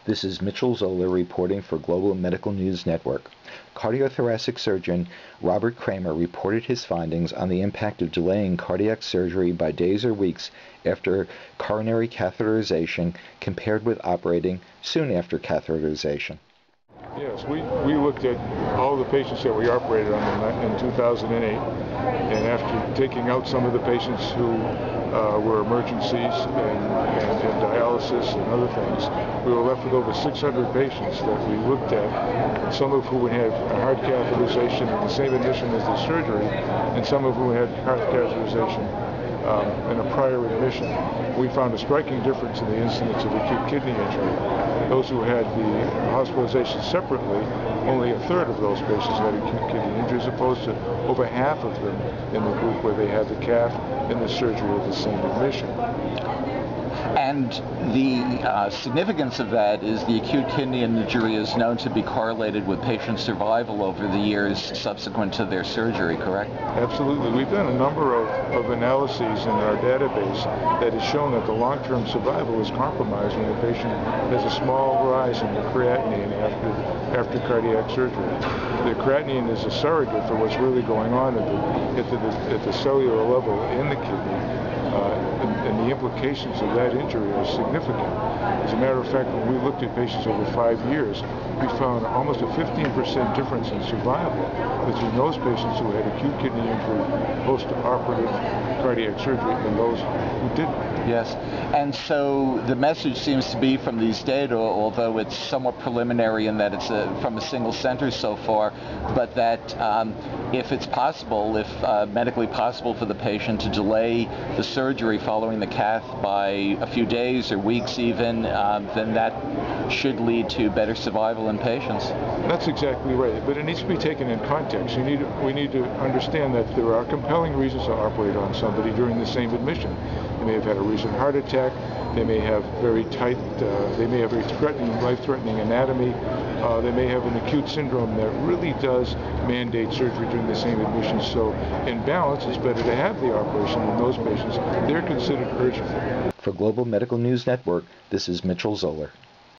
This is Mitchel Zoler reporting for Global Medical News Network. Cardiothoracic surgeon Robert Kramer reported his findings on the impact of delaying cardiac surgery by days or weeks after coronary catheterization compared with operating soon after catheterization. Yes, we looked at all the patients that we operated on in 2008, and after taking out some of the patients who were emergencies and dialysis and other things, we were left with over 600 patients that we looked at, some of whom had heart catheterization in the same admission as the surgery, and some of whom had heart catheterization in a prior admission. We found a striking difference in the incidence of acute kidney injury. Those who had the hospitalization separately, only a third of those patients had acute kidney injury, as opposed to over half of them in the group where they had the cath and the surgery of the same admission. And the significance of that is the acute kidney injury is known to be correlated with patient survival over the years subsequent to their surgery, correct? Absolutely. We've done a number of analyses in our database that has shown that the long-term survival is compromised when the patient has a small rise in the creatinine after cardiac surgery. The creatinine is a surrogate for what's really going on at the cellular level in the kidney. And the implications of that injury are significant. As a matter of fact, when we looked at patients over 5 years, we found almost a 15% difference in survival between those patients who had acute kidney injury post-operative cardiac surgery and those who didn't. Yes, and so the message seems to be from these data, although it's somewhat preliminary in that it's from a single center so far, but that if it's possible, if medically possible for the patient to delay the surgery following the cath by a few days or weeks even, then that should lead to better survival in patients. That's exactly right, but it needs to be taken in context. We need to understand that there are compelling reasons to operate on somebody during the same admission. They may have had a recent heart attack, they may have very tight, they may have a life-threatening anatomy, they may have an acute syndrome that really does mandate surgery during the same admission. So in balance, it's better to have the operation in those patients. They're considered urgent. For Global Medical News Network, this is Mitchel Zoler.